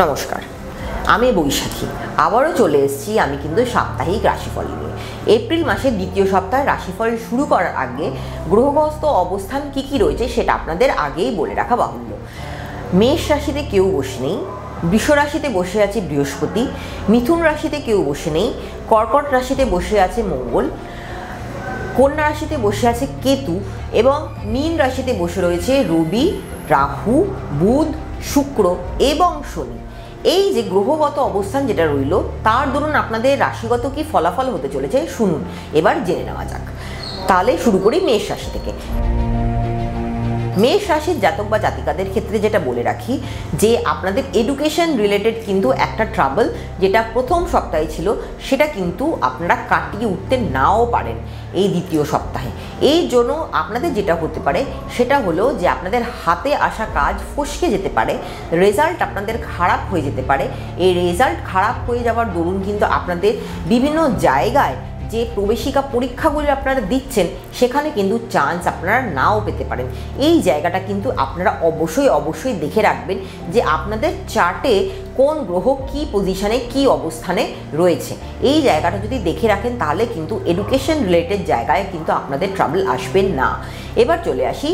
নমস্কার, আমি বৈশাখী আবারও চলে এসেছি। আমি কিন্তু সাপ্তাহিক রাশিফল নিয়ে এপ্রিল মাসের দ্বিতীয় সপ্তাহে রাশিফল শুরু করার আগে গ্রহগ্রস্ত অবস্থান কি কি রয়েছে সেটা আপনাদের আগেই বলে রাখা বাহুল্য। মেষ রাশিতে কেউ বসে নেই, বৃষ রাশিতে বসে আছে বৃহস্পতি, মিথুন রাশিতে কেউ বসে নেই, কর্কট রাশিতে বসে আছে মঙ্গল, কন্যা রাশিতে বসে আছে কেতু এবং মীন রাশিতে বসে রয়েছে রবি, রাহু, বুধ, শুক্র এবং শনি। এই যে গ্রহগত অবস্থান যেটা রইল তার দরুন আপনাদের রাশিগত কি ফলাফল হতে চলেছে শুনুন। এবার জেনে নেওয়া যাক। তাহলে শুরু করি মেষ রাশি থেকে। মেষ রাশির জাতক বা জাতিকাদের ক্ষেত্রে যেটা বলে রাখি যে আপনাদের এডুকেশন রিলেটেড কিন্তু একটা ট্রাবল যেটা প্রথম সপ্তাহে ছিল সেটা কিন্তু আপনারা কাটিয়ে উঠতে নাও পারেন এই দ্বিতীয় সপ্তাহে। এই জন্য আপনাদের যেটা হতে পারে সেটা হলো যে আপনাদের হাতে আসা কাজ ফসকে যেতে পারে, রেজাল্ট আপনাদের খারাপ হয়ে যেতে পারে। এই রেজাল্ট খারাপ হয়ে যাওয়ার দরুন কিন্তু আপনাদের বিভিন্ন জায়গায় যে প্রবেশিকা পরীক্ষাগুলো আপনারা দিচ্ছেন সেখানে কিন্তু চান্স আপনারা নাও পেতে পারেন। এই জায়গাটা কিন্তু আপনারা অবশ্যই দেখে রাখবেন যে আপনাদের চার্টে কোন গ্রহ কি পজিশনে কি অবস্থানে রয়েছে। এই জায়গাটা যদি দেখে রাখেন তাহলে কিন্তু এডুকেশন রিলেটেড জায়গায় কিন্তু আপনাদের ট্রাবল আসবে না। এবার চলে আসি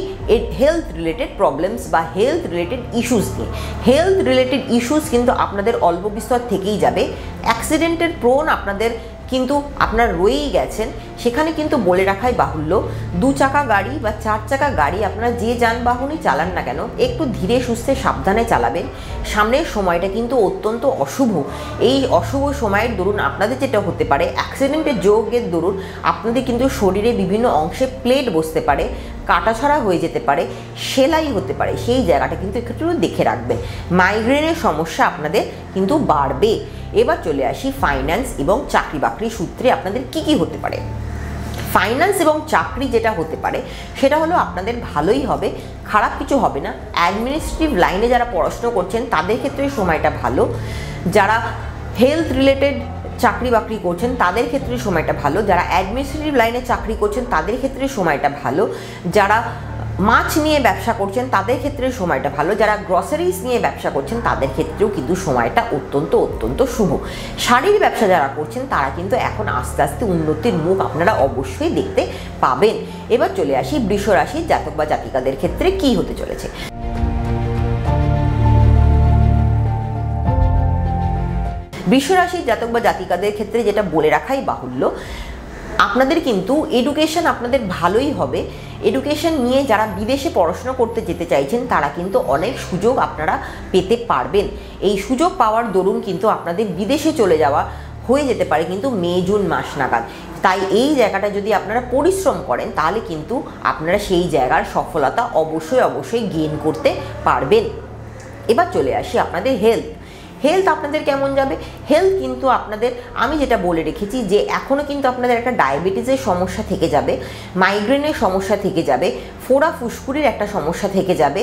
হেলথ রিলেটেড প্রবলেমস বা হেলথ রিলেটেড ইস্যুস নিয়ে। হেলথ রিলেটেড ইস্যুস কিন্তু আপনাদের অল্প বিস্তর থেকেই যাবে। অ্যাক্সিডেন্টের প্রোন আপনাদের কিন্তু আপনারা রয়েই গেছেন। সেখানে কিন্তু বলে রাখাই বাহুল্য, 2 চাকা গাড়ি বা 4 চাকা গাড়ি আপনারা যে যানবাহনই চালান না কেন একটু ধীরে সুস্থে সাবধানে চালাবেন। সামনের সময়টা কিন্তু অত্যন্ত অশুভ। এই অশুভ সময়ের দরুন আপনাদের যেটা হতে পারে অ্যাক্সিডেন্টের যোগের দরুন আপনাদের কিন্তু শরীরে বিভিন্ন অংশে প্লেট বসতে পারে, কাটাছাড়া হয়ে যেতে পারে, সেলাই হতে পারে। সেই জায়গাটা কিন্তু একটু দেখে রাখবেন। মাইগ্রেনের সমস্যা আপনাদের কিন্তু বাড়বে। এবার চলে আসি ফাইন্যান্স এবং চাকরি বাকরি সূত্রে আপনাদের কি কি হতে পারে। ফাইন্যান্স এবং চাকরি যেটা হতে পারে সেটা হলো আপনাদের ভালোই হবে, খারাপ কিছু হবে না। অ্যাডমিনিস্ট্রেটিভ লাইনে যারা পড়াশোনা করছেন তাদের ক্ষেত্রে সময়টা ভালো। যারা হেলথ রিলেটেড চাকরি বাকরি করছেন তাদের ক্ষেত্রে সময়টা ভালো। যারা অ্যাডমিনিস্ট্রেটিভ লাইনে চাকরি করছেন তাদের ক্ষেত্রে সময়টা ভালো। যারা মাছ নিয়ে ব্যবসা করছেন তাদের ক্ষেত্রে সময়টা ভালো। যারা গ্রসারিজ নিয়ে ব্যবসা করছেন তাদের ক্ষেত্রেও কিন্তু সময়টা অত্যন্ত শুভ। শাড়ির ব্যবসা যারা করছেন তারা কিন্তু এখন আস্তে আস্তে উন্নতির মুখ আপনারা অবশ্যই দেখতে পাবেন। এবার চলে আসি বৃষ রাশির জাতক বা জাতিকাদের ক্ষেত্রে কি হতে চলেছে। বৃষ রাশির জাতক বা জাতিকাদের ক্ষেত্রে যেটা বলে রাখাই বাহুল্য, আপনাদের কিন্তু এডুকেশন আপনাদের ভালোই হবে। এডুকেশন নিয়ে যারা বিদেশে পড়াশোনা করতে যেতে চাইছেন তারা কিন্তু অনেক সুযোগ আপনারা পেতে পারবেন। এই সুযোগ পাওয়ার দরুন কিন্তু আপনাদের বিদেশে চলে যাওয়া হয়ে যেতে পারে কিন্তু মে জুন মাস নাগাদ। তাই এই জায়গাটা যদি আপনারা পরিশ্রম করেন তাহলে কিন্তু আপনারা সেই জায়গার সফলতা অবশ্যই গেইন করতে পারবেন। এবার চলে আসি আপনাদের হেলথ আপনাদের কেমন যাবে। হেলথ কিন্তু আপনাদের আমি যেটা বলে রেখেছি যে এখনও কিন্তু আপনাদের একটা ডায়াবেটিসের সমস্যা থেকে যাবে, মাইগ্রেনের সমস্যা থেকে যাবে, ফোড়া ফুসকুড়ির একটা সমস্যা থেকে যাবে,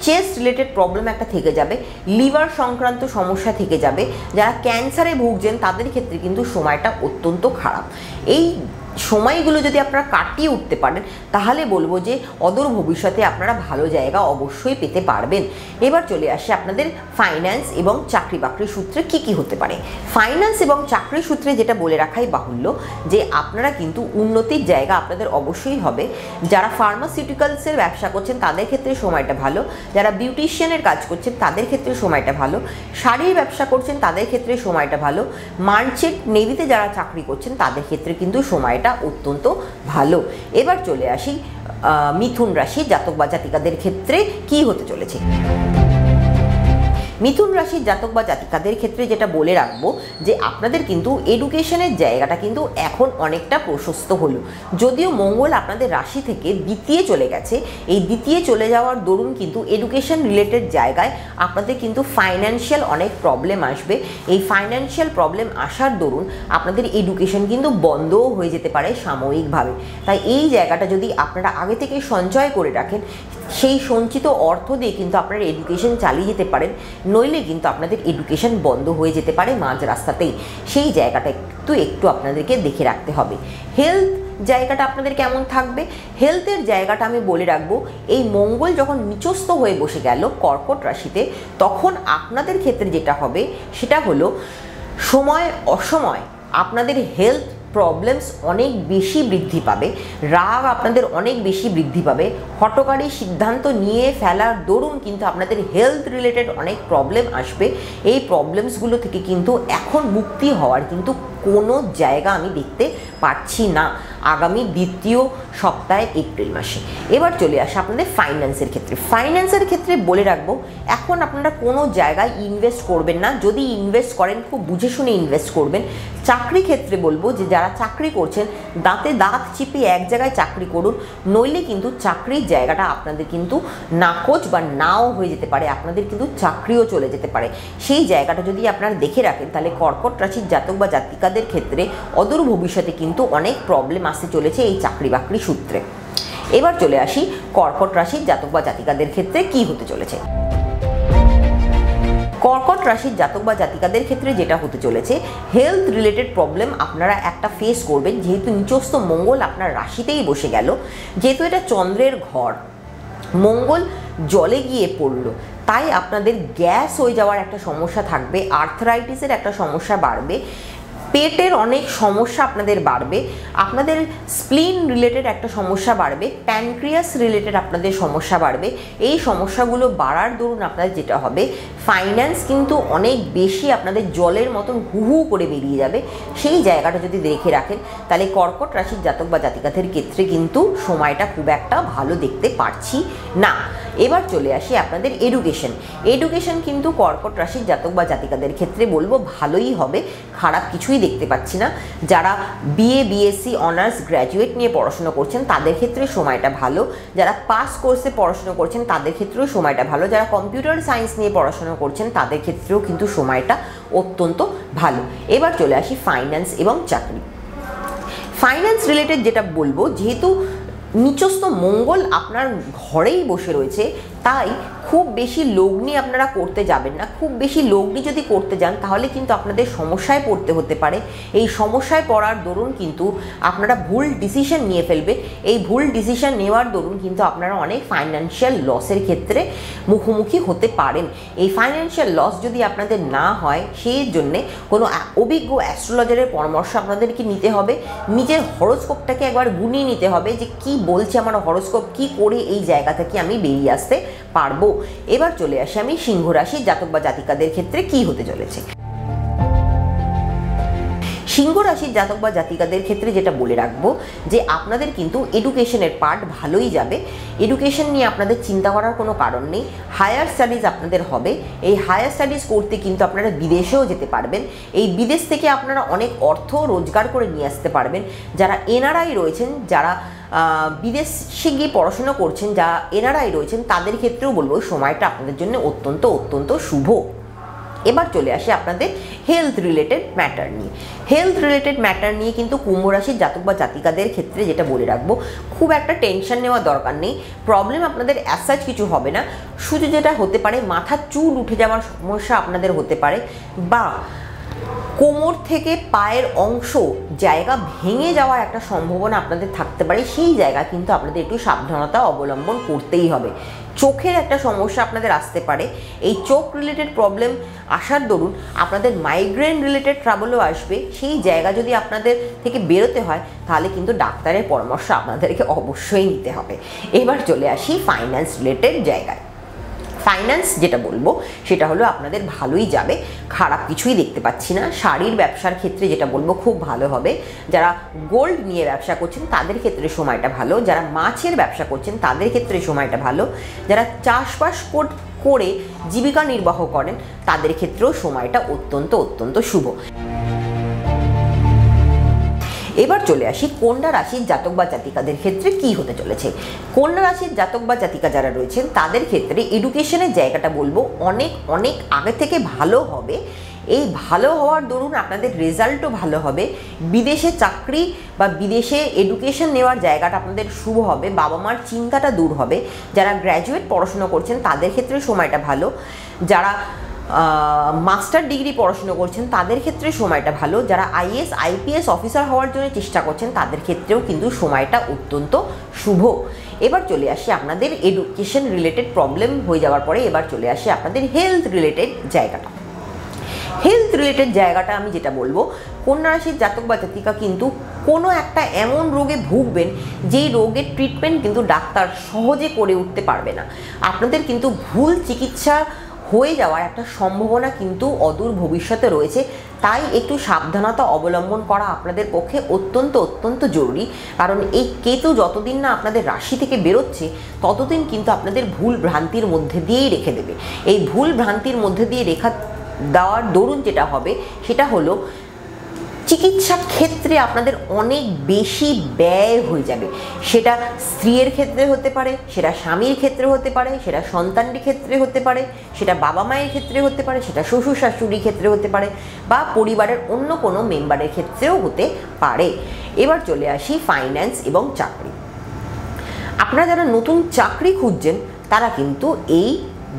চেস্ট রিলেটেড প্রবলেম একটা থেকে যাবে, লিভার সংক্রান্ত সমস্যা থেকে যাবে। যারা ক্যান্সারে ভুগছেন তাদের ক্ষেত্রে কিন্তু সময়টা অত্যন্ত খারাপ। এই সময়গুলো যদি আপনারা কাটিয়ে উঠতে পারেন তাহলে বলবো যে অদূর ভবিষ্যতে আপনারা ভালো জায়গা অবশ্যই পেতে পারবেন। এবার চলে আসে আপনাদের ফাইন্যান্স এবং চাকরি বাকরি সূত্রে কি কি হতে পারে। ফাইন্যান্স এবং চাকরি সূত্রে যেটা বলে রাখাই বাহুল্য যে আপনারা কিন্তু উন্নতির জায়গা আপনাদের অবশ্যই হবে। যারা ফার্মাসিউটিক্যালসের ব্যবসা করছেন তাদের ক্ষেত্রে সময়টা ভালো। যারা বিউটিশিয়ানের কাজ করছেন তাদের ক্ষেত্রে সময়টা ভালো। শাড়ির ব্যবসা করছেন তাদের ক্ষেত্রে সময়টা ভালো। মার্চেন্ট নেভিতে যারা চাকরি করছেন তাদের ক্ষেত্রে কিন্তু সময়টা অত্যন্ত ভালো। এবার চলে আসি মিথুন রাশি জাতক বা জাতিকাদের ক্ষেত্রে কি হতে চলেছে। মিথুন রাশির জাতক বা জাতিকাদের ক্ষেত্রে যেটা বলে রাখবো যে আপনাদের কিন্তু এডুকেশনের জায়গাটা কিন্তু এখন অনেকটা প্রশস্ত হলো। যদিও মঙ্গল আপনাদের রাশি থেকে দ্বিতীয় চলে গেছে, এই দ্বিতীয় চলে যাওয়ার দরুন কিন্তু এডুকেশন রিলেটেড জায়গায় আপনাদের কিন্তু ফাইন্যান্সিয়াল অনেক প্রবলেম আসবে। এই ফাইন্যান্সিয়াল প্রবলেম আসার দরুন আপনাদের এডুকেশন কিন্তু বন্ধও হয়ে যেতে পারে সাময়িকভাবে। তাই এই জায়গাটা যদি আপনারা আগে থেকে সঞ্চয় করে রাখেন সেই সঞ্চিত অর্থ দিয়ে কিন্তু আপনারা এডুকেশন চালিয়ে যেতে পারেন। নইলে কিন্তু আপনাদের এডুকেশন বন্ধ হয়ে যেতে পারে মাঝ রাস্তাতেই। সেই জায়গাটা একটু আপনাদেরকে দেখে রাখতে হবে। হেলথ জায়গাটা আপনাদের কেমন থাকবে। হেলথের জায়গাটা আমি বলে রাখবো, এই মঙ্গল যখন নিচস্থ হয়ে বসে গেল কর্কট রাশিতে, তখন আপনাদের ক্ষেত্রে যেটা হবে সেটা হলো সময় অসময় আপনাদের হেলথ প্রবলেমস অনেক বেশি বৃদ্ধি পাবে, রাগ আপনাদের অনেক বেশি বৃদ্ধি পাবে, হঠকারী সিদ্ধান্ত নিয়ে ফেলার দরুন কিন্তু আপনাদের হেলথ রিলেটেড অনেক প্রবলেম আসবে। এই প্রবলেমসগুলো থেকে কিন্তু এখন মুক্তি হওয়ার কিন্তু কোনো জায়গা আমি দেখতে পাচ্ছি না আগামী দ্বিতীয় সপ্তাহে এপ্রিল মাসে। এবার চলে আসে আপনাদের ফাইন্যান্সের ক্ষেত্রে। ফাইন্যান্সের ক্ষেত্রে বলে রাখবো, এখন আপনারা কোনো জায়গায় ইনভেস্ট করবেন না, যদি ইনভেস্ট করেন খুব বুঝে শুনে ইনভেস্ট করবেন। চাকরি ক্ষেত্রে বলবো যে যারা চাকরি করছেন দাঁতে দাঁত চিপিয়ে এক জায়গায় চাকরি করুন, নইলে কিন্তু চাকরির জায়গাটা আপনাদের কিন্তু নাকচ বা নাও হয়ে যেতে পারে, আপনাদের কিন্তু চাকরিও চলে যেতে পারে। সেই জায়গাটা যদি আপনারা দেখে রাখেন তাহলে কর্কট রাশির জাতক বা জাতিকাদের ক্ষেত্রে অদূর ভবিষ্যতে কিন্তু অনেক প্রবলেম আসতে চলেছে এই চাকরি বাকরি সূত্রে। এবার চলে আসি কর্কট রাশির জাতক বা জাতিকাদের ক্ষেত্রে কি হতে চলেছে। কর্কট রাশির জাতক বা জাতিকাদের ক্ষেত্রে যেটা হতে চলেছে, হেলথ রিলেটেড প্রবলেম আপনারা একটা ফেস করবেন, যেহেতু নিচস্থ মঙ্গল আপনার রাশিতেই বসে গেল, যেহেতু এটা চন্দ্রের ঘর, মঙ্গল জলে গিয়ে পড়লো, তাই আপনাদের গ্যাস হয়ে যাওয়ার একটা সমস্যা থাকবে, আর্থরাইটিসের একটা সমস্যা বাড়বে, পেটের অনেক সমস্যা আপনাদের বাড়বে, আপনাদের স্প্লিন রিলেটেড একটা সমস্যা বাড়বে, প্যানক্রিয়াস রিলেটেড আপনাদের সমস্যা বাড়বে। এই সমস্যাগুলো বাড়ার দরুন আপনাদের যেটা হবে, ফাইন্যান্স কিন্তু অনেক বেশি আপনাদের জলের মতন হু হু করে বেরিয়ে যাবে। সেই জায়গাটা যদি দেখে রাখেন তাহলে কর্কট রাশির জাতক বা জাতিকাদের ক্ষেত্রে কিন্তু সময়টা খুব একটা ভালো দেখতে পারছি না। এবার চলে আসি আপনাদের এডুকেশন কিন্তু কর্কট রাশির জাতক বা জাতিকাদের ক্ষেত্রে বলবো ভালোই হবে, খারাপ কিছুই দেখতে পাচ্ছি না। যারা বিএ বিএসসি অনার্স গ্র্যাজুয়েট নিয়ে পড়াশোনা করছেন তাদের ক্ষেত্রে সময়টা ভালো, যারা পাস কোর্সে পড়াশোনা করছেন তাদের ক্ষেত্রেও সময়টা ভালো, যারা কম্পিউটার সায়েন্স নিয়ে পড়াশোনা করছেন তাদের ক্ষেত্রেও কিন্তু সময়টা অত্যন্ত ভালো। এবার চলে আসি ফাইন্যান্স এবং চাকরি। ফাইন্যান্স রিলেটেড যেটা বলবো, যেহেতু নিচস্থ মঙ্গল আপনার ঘরেই বসে রয়েছে, তাই খুব বেশি লগ্নি আপনারা করতে যাবেন না। খুব বেশি লগ্নি যদি করতে যান তাহলে কিন্তু আপনাদের সমস্যায় পড়তে হতে পারে। এই সমস্যায় পড়ার দরুন কিন্তু আপনারা ভুল ডিসিশন নিয়ে ফেলবে। এই ভুল ডিসিশন নেওয়ার দরুন কিন্তু আপনারা অনেক ফাইন্যান্সিয়াল লসের ক্ষেত্রে মুখোমুখি হতে পারেন। এই ফাইন্যান্সিয়াল লস যদি আপনাদের না হয়, সেই জন্যে কোনো অভিজ্ঞ অ্যাস্ট্রোলজারের পরামর্শ আপনাদেরকে নিতে হবে। নিজের হরোস্কোপটাকে একবার গুনিয়ে নিতে হবে যে কি বলছে আমার হরোস্কোপ, কি করে এই জায়গা থেকে আমি বেরিয়ে আসতে পারবো। এবার চলে আসি আমি সিংহ রাশির জাতক বা জাতিকাদের ক্ষেত্রে কি হতে চলেছে। সিংহ রাশির জাতক বা জাতিকাদের ক্ষেত্রে যেটা বলে রাখবো যে আপনাদের কিন্তু এডুকেশনের পার্ট ভালোই যাবে। এডুকেশন নিয়ে আপনাদের চিন্তা করার কোনো কারণ নেই। হায়ার স্টাডিজ আপনাদের হবে। এই হায়ার স্টাডিজ করতে কিন্তু আপনারা বিদেশেও যেতে পারবেন। এই বিদেশ থেকে আপনারা অনেক অর্থ রোজগার করে নিয়ে আসতে পারবেন। যারা এনআরআই রয়েছেন, যারা বিদেশে গিয়ে পড়াশোনা করছেন, যারা এনআরআই রয়েছেন, তাদের ক্ষেত্রেও বলবো সময়টা আপনাদের জন্য অত্যন্ত শুভ। এবার চলে আসি আপনাদের হেলথ রিলেটেড ম্যাটার নিয়ে কিন্তু কুম্ভ রাশির জাতক বা জাতিকাদের ক্ষেত্রে যেটা বলে রাখবো, খুব একটা টেনশন নেওয়ার দরকার নেই। প্রবলেম আপনাদের অ্যাজ কিছু হবে না। শুধু যেটা হতে পারে, মাথার চুল উঠে যাওয়ার সমস্যা আপনাদের হতে পারে, বা কোমর থেকে পায়ের অংশ জায়গা ভেঙে যাওয়ার একটা সম্ভাবনা আপনাদের থাকতে পারে। সেই জায়গা কিন্তু আপনাদের একটু সাবধানতা অবলম্বন করতেই হবে। চোখের একটা সমস্যা আপনাদের আসতে পারে। এই চোখ রিলেটেড প্রবলেম আসার দরুন আপনাদের মাইগ্রেন রিলেটেড ট্রাবলও আসবে। সেই জায়গা যদি আপনাদের থেকে বেরোতে হয় তাহলে কিন্তু ডাক্তারের পরামর্শ আপনাদেরকে অবশ্যই নিতে হবে। এবার চলে আসি ফাইন্যান্স রিলেটেড জায়গায়। ফাইন্যান্স যেটা বলবো সেটা হলো আপনাদের ভালোই যাবে, খারাপ কিছুই দেখতে পাচ্ছি না। শাড়ির ব্যবসার ক্ষেত্রে যেটা বলবো খুব ভালো হবে। যারা গোল্ড নিয়ে ব্যবসা করছেন তাদের ক্ষেত্রে সময়টা ভালো। যারা মাছের ব্যবসা করছেন তাদের ক্ষেত্রে সময়টা ভালো। যারা চাষবাস করে জীবিকা নির্বাহ করেন তাদের ক্ষেত্রেও সময়টা অত্যন্ত শুভ। এবার চলে আসি কন্যা রাশির জাতক বা জাতিকাদের ক্ষেত্রে কি হতে চলেছে। কন্যা রাশির জাতক বা জাতিকা যারা রয়েছেন তাদের ক্ষেত্রে এডুকেশনের জায়গাটা বলবো অনেক আগে থেকে ভালো হবে। এই ভালো হওয়ার দরুন আপনাদের রেজাল্টও ভালো হবে। বিদেশে চাকরি বা বিদেশে এডুকেশন নেওয়ার জায়গাটা আপনাদের শুভ হবে। বাবা মার চিন্তাটা দূর হবে। যারা গ্র্যাজুয়েট পড়াশোনা করছেন তাদের ক্ষেত্রে সময়টা ভালো। যারা মাস্টার ডিগ্রি পড়াশুনো করছেন তাদের ক্ষেত্রে সময়টা ভালো, যারা আইএএস আইপিএস অফিসার হওয়ার জন্য চেষ্টা করছেন তাদের ক্ষেত্রেও কিন্তু সময়টা অত্যন্ত শুভ। এবার চলে আসি আপনাদের এডুকেশন রিলেটেড প্রবলেম হয়ে যাওয়ার পরে এবার চলে আসি আপনাদের হেলথ রিলেটেড জায়গাটা। হেলথ রিলেটেড জায়গাটা আমি যেটা বলবো, কন্যা রাশির জাতক বা জাতিকা কিন্তু কোনো একটা এমন রোগে ভুগবেন যেই রোগের ট্রিটমেন্ট কিন্তু ডাক্তার সহজে করে উঠতে পারবে না। আপনাদের কিন্তু ভুল চিকিৎসা হয়ে যাওয়ার একটা সম্ভাবনা কিন্তু অদূর ভবিষ্যতে রয়েছে, তাই একটু সাবধানতা অবলম্বন করা আপনাদের পক্ষে অত্যন্ত জরুরি। কারণ এই কেতু যতদিন না আপনাদের রাশি থেকে বেরোচ্ছে ততদিন কিন্তু আপনাদের ভুল ভ্রান্তির মধ্যে দিয়েই রেখে দেবে। এই ভুল ভ্রান্তির মধ্যে দিয়ে রেখা দেওয়ার দরুন যেটা হবে সেটা হলো চিকিৎসা ক্ষেত্রে আপনাদের অনেক বেশি ব্যয় হয়ে যাবে। সেটা স্ত্রীর ক্ষেত্রে হতে পারে, সেটা স্বামীর ক্ষেত্রে হতে পারে, সেটা সন্তানের ক্ষেত্রে হতে পারে, সেটা বাবা মায়ের ক্ষেত্রে হতে পারে, সেটা শ্বশুর শাশুড়ির ক্ষেত্রে হতে পারে, বা পরিবারের অন্য কোনো মেম্বারের ক্ষেত্রেও হতে পারে। এবার চলে আসি ফাইন্যান্স এবং চাকরি। আপনারা যারা নতুন চাকরি খুঁজছেন তারা কিন্তু এই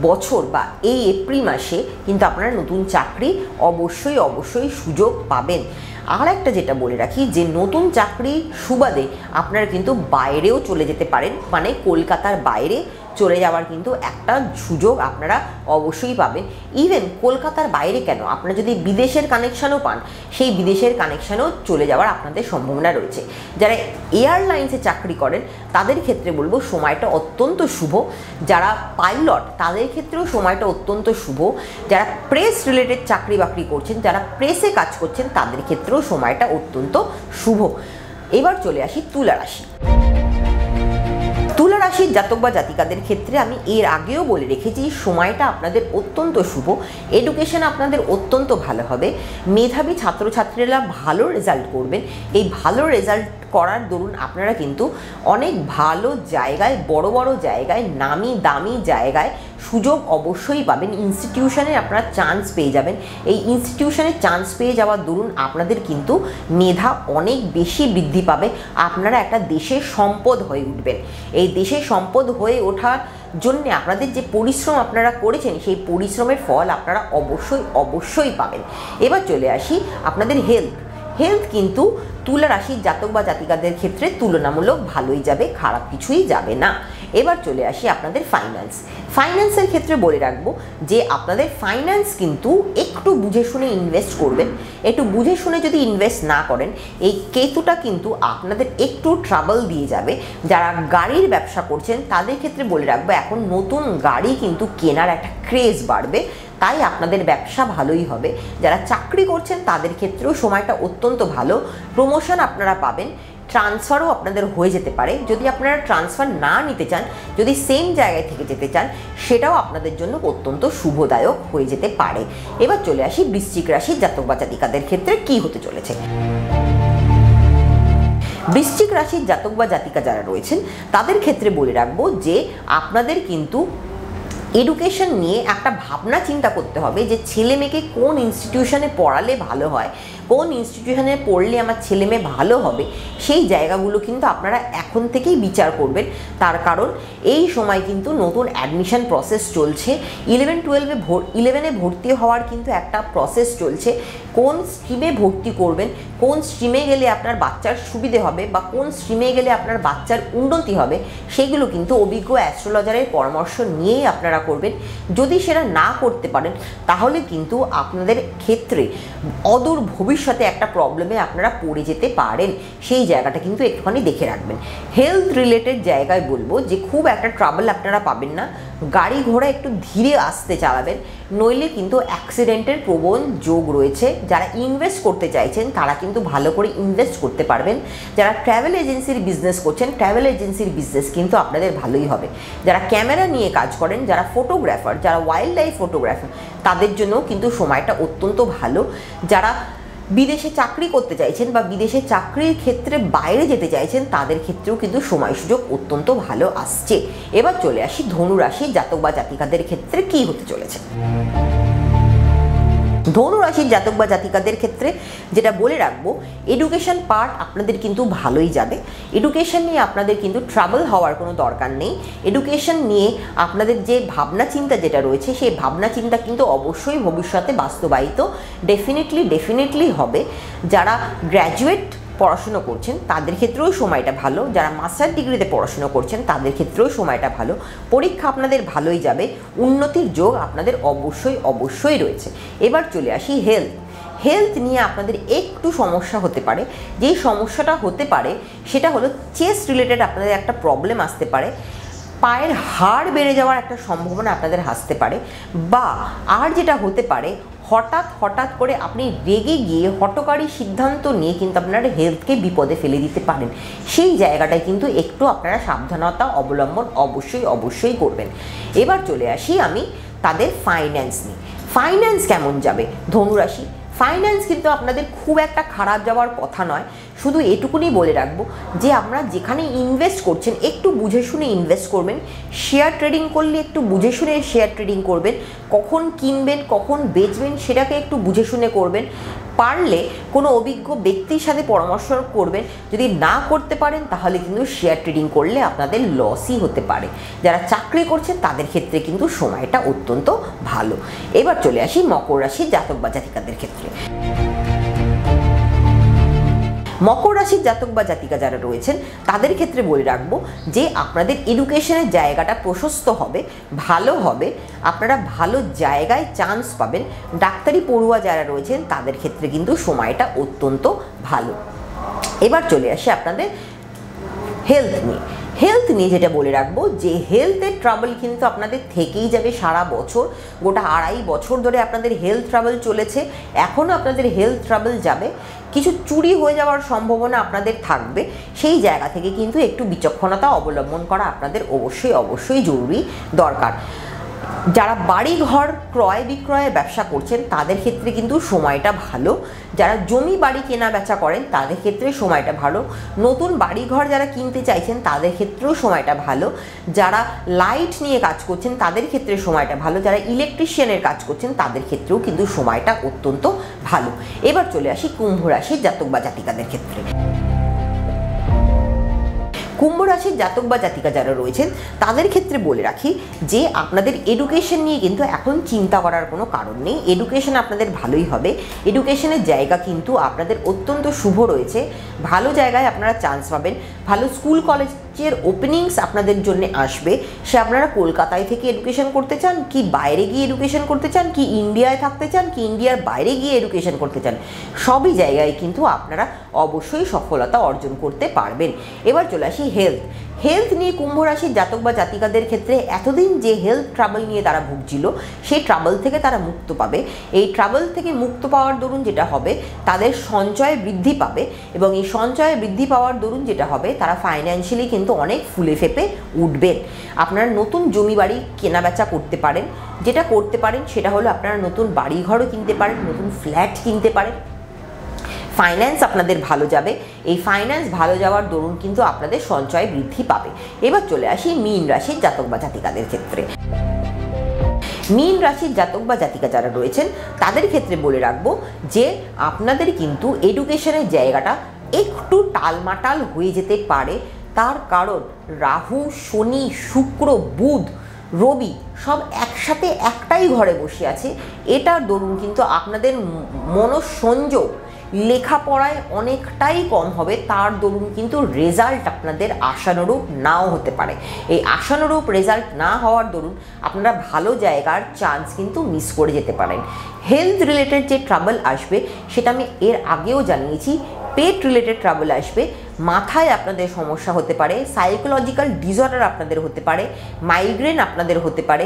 বছর বা এই এপ্রিল মাসে কিন্তু আপনারা নতুন চাকরি অবশ্যই সুযোগ পাবেন। আর একটা যেটা বলে রাখি যে নতুন চাকরির সুবাদে আপনারা কিন্তু বাইরেও চলে যেতে পারেন, মানে কলকাতার বাইরে চলে যাওয়ার কিন্তু একটা সুযোগ আপনারা অবশ্যই পাবেন। ইভেন কলকাতার বাইরে কেন, আপনারা যদি বিদেশের কানেকশানও পান সেই বিদেশের কানেকশানও চলে যাওয়ার আপনাদের সম্ভাবনা রয়েছে। যারা এয়ারলাইন্সে চাকরি করেন তাদের ক্ষেত্রে বলবো সময়টা অত্যন্ত শুভ। যারা পাইলট তাদের ক্ষেত্রেও সময়টা অত্যন্ত শুভ। যারা প্রেস রিলেটেড চাকরি বাকরি করছেন, যারা প্রেসে কাজ করছেন তাদের ক্ষেত্রেও সময়টা অত্যন্ত শুভ। এবার চলে আসি তুলা রাশি। তুলা রাশির জাতক বা জাতিকাদের ক্ষেত্রে আমি এর আগেও বলে রেখেছি সময়টা আপনাদের অত্যন্ত শুভ। এডুকেশন আপনাদের অত্যন্ত ভালো হবে, মেধাবী ছাত্রছাত্রীরা ভালো রেজাল্ট করবেন। এই ভালো রেজাল্ট করার দরুন আপনারা কিন্তু অনেক ভালো জায়গায়, বড় বড় জায়গায়, নামি দামি জায়গায় সুযোগ অবশ্যই পাবেন। ইনস্টিটিউশনে আপনারা চান্স পেয়ে যাবেন। এই ইনস্টিটিউশনে চান্স পেয়ে যাওয়ার দরুন আপনাদের কিন্তু মেধা অনেক বেশি বৃদ্ধি পাবে। আপনারা একটা দেশের সম্পদ হয়ে উঠবেন। এই দেশের সম্পদ হয়ে ওঠার জন্যে আপনাদের যে পরিশ্রম আপনারা করেছেন সেই পরিশ্রমের ফল আপনারা অবশ্যই পাবেন। এবার চলে আসি আপনাদের হেলথ কিন্তু তুলা রাশির জাতক বা জাতিকাদের ক্ষেত্রে তুলনামূলক ভালোই যাবে, খারাপ কিছুই যাবে না। এবার চলে আসি আপনাদের ফাইন্যান্সের ক্ষেত্রে বলে রাখবো যে আপনাদের ফাইন্যান্স কিন্তু একটু বুঝে শুনে ইনভেস্ট করবেন। একটু বুঝে শুনে যদি ইনভেস্ট না করেন এই কেতুটা কিন্তু আপনাদের একটু ট্রাবল দিয়ে যাবে। যারা গাড়ির ব্যবসা করছেন তাদের ক্ষেত্রে বলে রাখবো এখন নতুন গাড়ি কিন্তু কেনার একটা ক্রেজ বাড়বে, তাই আপনাদের ব্যবসা ভালোই হবে। যারা চাকরি করছেন তাদের ক্ষেত্রেও সময়টা অত্যন্ত ভালো, প্রমোশন আপনারা পাবেন, ট্রান্সফারও আপনাদের হয়ে যেতে পারে। যদি আপনারা ট্রান্সফার না নিতে চান, যদি সেম জায়গায় থেকে যেতে চান, সেটাও আপনাদের জন্য অত্যন্ত শুভদায়ক হয়ে যেতে পারে। এবার চলে আসি বৃশ্চিক রাশির জাতক বা জাতিকাদের ক্ষেত্রে কি হতে চলেছে। বৃশ্চিক রাশির জাতক বা জাতিকা যারা রয়েছেন তাদের ক্ষেত্রে বলে রাখবো যে আপনাদের কিন্তু এডুকেশন নিয়ে একটা ভাবনা চিন্তা করতে হবে যে ছেলে মেয়েকে কোন ইনস্টিটিউশনে পড়ালে ভালো হয়, কোন ইনস্টিটিউশনে পড়লে আমার ছেলে মেয়ে ভালো হবে, সেই জায়গাগুলো কিন্তু আপনারা এখন থেকেই বিচার করবেন। তার কারণ এই সময় কিন্তু নতুন অ্যাডমিশন প্রসেস চলছে। 11-12-এ ভর্তি হওয়ার কিন্তু একটা প্রসেস চলছে। কোন স্ট্রিমে ভর্তি করবেন, কোন স্ট্রিমে গেলে আপনার বাচ্চার সুবিধে হবে বা কোন স্ট্রিমে গেলে আপনার বাচ্চার উন্নতি হবে, সেগুলো কিন্তু অভিজ্ঞ অ্যাস্ট্রোলজারের পরামর্শ নিয়েই আপনারা করবেন। যদি সেটা না করতে পারেন তাহলে কিন্তু আপনাদের ক্ষেত্রে অদূর ভবিষ্যতে একটা প্রবলেমে আপনারা পড়ে যেতে পারেন। সেই জায়গাটা কিন্তু একটুখানি দেখে রাখবেন। হেলথ রিলেটেড জায়গায় বলবো যে খুব একটা ট্রাবল আপনারা পাবেন না। গাড়ি ঘোড়া একটু ধীরে আস্তে চালাবেন, নইলে কিন্তু অ্যাক্সিডেন্টের প্রবণ যোগ রয়েছে। যারা ইনভেস্ট করতে চাইছেন তারা কিন্তু ভালো করে ইনভেস্ট করতে পারবেন। যারা ট্রাভেল এজেন্সির বিজনেস করছেন, ট্রাভেল এজেন্সির বিজনেস কিন্তু আপনাদের ভালোই হবে। যারা ক্যামেরা নিয়ে কাজ করেন, যারা ফটোগ্রাফার, যারা ওয়াইল্ড লাইফ ফটোগ্রাফার, তাদের জন্যও কিন্তু সময়টা অত্যন্ত ভালো। যারা বিদেশে চাকরি করতে চাইছেন বা বিদেশে চাকরির ক্ষেত্রে বাইরে যেতে চাইছেন তাদের ক্ষেত্রেও কিন্তু সময় সুযোগ অত্যন্ত ভালো আসছে। এবার চলে আসি ধনু রাশির জাতক বা জাতিকাদের ক্ষেত্রে কি হতে চলেছে। ধনু রাশির জাতক বা জাতিকাদের ক্ষেত্রে যেটা বলে রাখবো, এডুকেশন পার্ট আপনাদের কিন্তু ভালোই যাবে। এডুকেশন নিয়ে আপনাদের কিন্তু ট্রাবল হওয়ার কোনো দরকার নেই। এডুকেশন নিয়ে আপনাদের যে ভাবনা চিন্তা যেটা রয়েছে, সেই ভাবনা চিন্তা কিন্তু অবশ্যই ভবিষ্যতে বাস্তবায়িত ডেফিনেটলি হবে। যারা গ্র্যাজুয়েট পড়াশুনো করছেন তাদের ক্ষেত্রেও সময়টা ভালো, যারা মাস্টার ডিগ্রিতে পড়াশুনো করছেন তাদের ক্ষেত্রেও সময়টা ভালো। পরীক্ষা আপনাদের ভালোই যাবে, উন্নতির যোগ আপনাদের অবশ্যই রয়েছে। এবার চলে আসি হেলথ নিয়ে আপনাদের একটু সমস্যা হতে পারে। যেই সমস্যাটা হতে পারে সেটা হলো চেস্ট রিলেটেড আপনাদের একটা প্রবলেম আসতে পারে, পায়ের হাড় বেড়ে যাওয়ার একটা সম্ভাবনা আপনাদের আসতে পারে, বা আর যেটা হতে পারে হঠাৎ করে আপনি রেগে গিয়ে হঠকারী সিদ্ধান্ত নিয়ে কিন্তু আপনার হেলথকে বিপদে ফেলে দিতে পারেন। সেই জায়গাটায় কিন্তু একটু আপনারা সাবধানতা অবলম্বন অবশ্যই করবেন। এবার চলে আসি আমি তাদের ফাইন্যান্স নিয়ে। ফাইন্যান্স কেমন যাবে ধনুরাশি? ফাইন্যান্স কিন্তু আপনাদের খুব একটা খারাপ যাওয়ার কথা নয়। শুধু এটুকুনি বলে রাখবো যে আপনারা যেখানে ইনভেস্ট করছেন একটু বুঝে শুনে ইনভেস্ট করবেন। শেয়ার ট্রেডিং করলে একটু বুঝে শুনে শেয়ার ট্রেডিং করবেন। কখন কিনবেন কখন বেচবেন সেটাকে একটু বুঝে শুনে করবেন। পারলে কোনো অভিজ্ঞ ব্যক্তির সাথে পরামর্শ করবেন। যদি না করতে পারেন তাহলে কিন্তু শেয়ার ট্রেডিং করলে আপনাদের লসই হতে পারে। যারা চাকরি করছেন তাদের ক্ষেত্রে কিন্তু সময়টা অত্যন্ত ভালো। এবার চলে আসি মকর রাশির জাতক বা জাতিকাদের ক্ষেত্রে। মকর রাশির জাতক বা জাতিকা যারা রয়েছেন তাদের ক্ষেত্রে বলে রাখবো যে আপনাদের এডুকেশনের জায়গাটা প্রশস্ত হবে, ভালো হবে। আপনারা ভালো জায়গায় চান্স পাবেন। ডাক্তারি পড়ুয়া যারা রয়েছেন তাদের ক্ষেত্রে কিন্তু সময়টা অত্যন্ত ভালো। এবার চলে আসি আপনাদের হেলথ নিয়ে যেটা বলে রাখবো যে হেলথের ট্রাবল কিন্তু আপনাদের থেকেই যাবে সারা বছর। গোটা 2.5 বছর ধরে আপনাদের হেলথ ট্রাবল চলেছে, এখনও আপনাদের হেলথ ট্রাবল যাবে। কিছু চুরি হয়ে যাওয়ার সম্ভাবনা আপনাদের থাকবে। সেই জায়গা থেকে কিন্তু একটু বিচক্ষণতা অবলম্বন করা আপনাদের অবশ্যই জরুরি দরকার। যারা বাড়ি ঘর ক্রয় বিক্রয়ের ব্যবসা করছেন তাদের ক্ষেত্রে কিন্তু সময়টা ভালো। যারা জমি বাড়ি কেনা বেচা করেন তাদের ক্ষেত্রে সময়টা ভালো। নতুন বাড়ি ঘর যারা কিনতে চাইছেন তাদের ক্ষেত্রেও সময়টা ভালো। যারা লাইট নিয়ে কাজ করছেন তাদের ক্ষেত্রে সময়টা ভালো। যারা ইলেকট্রিশিয়ানের কাজ করছেন তাদের ক্ষেত্রেও কিন্তু সময়টা অত্যন্ত ভালো। এবার চলে আসি কুম্ভ রাশির জাতক বা জাতিকাদের ক্ষেত্রে। কুম্ভ রাশির জাতক বা জাতিকা যারা রয়েছেন তাদের ক্ষেত্রে বলে রাখি যে আপনাদের এডুকেশন নিয়ে কিন্তু এখন চিন্তা করার কোনো কারণ নেই। এডুকেশন আপনাদের ভালোই হবে। এডুকেশনের জায়গা কিন্তু আপনাদের অত্যন্ত শুভ রয়েছে। ভালো জায়গায় আপনারা চান্স পাবেন। ভালো স্কুল কলেজের ওপেনিংস আপনাদের জন্য আসবে। সে আপনারা কলকাতায় থেকে এডুকেশন করতে চান, কি বাইরে গিয়ে এডুকেশন করতে চান, কি ইন্ডিয়ায় থাকতে চান, কি ইন্ডিয়ার বাইরে গিয়ে এডুকেশন করতে চান, সবই জায়গায় কিন্তু আপনারা অবশ্যই সফলতা অর্জন করতে পারবেন। এবার চলে আসি হেলথ নিয়ে কুম্ভ রাশির জাতক বা জাতিকাদের ক্ষেত্রে এতদিন যে হেলথ ট্রাবল নিয়ে তারা ভুগছিল সেই ট্রাবল থেকে তারা মুক্ত পাবে। এই ট্রাবল থেকে মুক্ত পাওয়ার দরুন যেটা হবে তাদের সঞ্চয় বৃদ্ধি পাবে, এবং এই সঞ্চয় বৃদ্ধি পাওয়ার দরুন যেটা হবে তারা ফাইন্যান্সিয়ালি কিন্তু অনেক ফুলে ফেপে উঠবেন। আপনারা নতুন জমি বাড়ি কেনাবেচা করতে পারেন। যেটা করতে পারেন সেটা হলো আপনারা নতুন বাড়ি ঘরও কিনতে পারেন, নতুন ফ্ল্যাট কিনতে পারেন। ফাইন্যান্স আপনাদের ভালো যাবে। এই ফাইন্যান্স ভালো যাওয়ার দরুন কিন্তু আপনাদের সঞ্চয় বৃদ্ধি পাবে। এবার চলে আসি মীন রাশির জাতক বা জাতিকাদের ক্ষেত্রে। মীন রাশির জাতক বা জাতিকা যারা রয়েছেন তাদের ক্ষেত্রে বলে রাখবো যে আপনাদের কিন্তু এডুকেশনের জায়গাটা একটু টালমাটাল হয়ে যেতে পারে। তার কারণ রাহু, শনি, শুক্র, বুধ, রবি সব একসাথে একটাই ঘরে বসে আছে। এটার দরুন কিন্তু আপনাদের মনোসংযোগ লেখাপড়ায় অনেকটাই কম হবে। তার দরুন কিন্তু রেজাল্ট আপনাদের আশানুরূপ নাও হতে পারে। এই আশানুরূপ রেজাল্ট না হওয়ার দরুন আপনারা ভালো জায়গার চান্স কিন্তু মিস করে যেতে পারেন। হেলথ রিলেটেড যে ট্রাবল আসবে সেটা আমি এর আগেও জানিয়েছি। পেট রিলেটেড ট্রাবল আসবে, মাথায় আপনাদের সমস্যা হতে পারে, সাইকোলজিক্যাল ডিসঅর্ডার আপনাদের হতে পারে, মাইগ্রেন আপনাদের হতে পারে,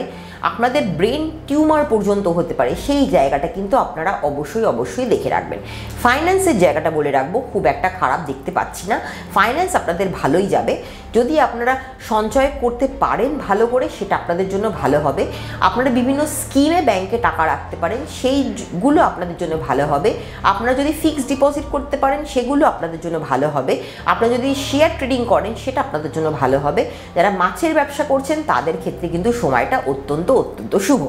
আপনাদের ব্রেন টিউমার পর্যন্ত হতে পারে। সেই জায়গাটা কিন্তু আপনারা অবশ্যই দেখে রাখবেন। ফাইন্যান্সের জায়গাটা বলে রাখবো খুব একটা খারাপ দেখতে পাচ্ছি না। ফাইন্যান্স আপনাদের ভালোই যাবে। যদি আপনারা সঞ্চয় করতে পারেন ভালো করে সেটা আপনাদের জন্য ভালো হবে। আপনারা বিভিন্ন স্কিমে ব্যাংকে টাকা রাখতে পারেন, সেইগুলো আপনাদের জন্য ভালো হবে। আপনারা যদি ফিক্সড ডিপোজিট করতে পারেন সেগুলো আপনাদের জন্য ভালো হবে। আপনারা যদি শেয়ার ট্রেডিং করেন সেটা আপনাদের জন্য ভালো হবে। যারা মাছের ব্যবসা করছেন তাদের ক্ষেত্রে কিন্তু সময়টা অত্যন্ত শুভ।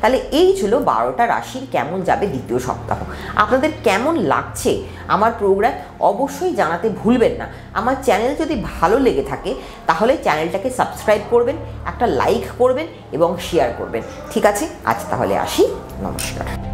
তাহলে এই ছিল 12টা রাশির কেমন যাবে দ্বিতীয় সপ্তাহ। আপনাদের কেমন লাগছে আমার প্রোগ্রাম অবশ্যই জানাতে ভুলবেন না। আমার চ্যানেল যদি ভালো লেগে থাকে তাহলে চ্যানেলটাকে সাবস্ক্রাইব করবেন, একটা লাইক করবেন এবং শেয়ার করবেন। ঠিক আছে, আজ তাহলে আসি, নমস্কার।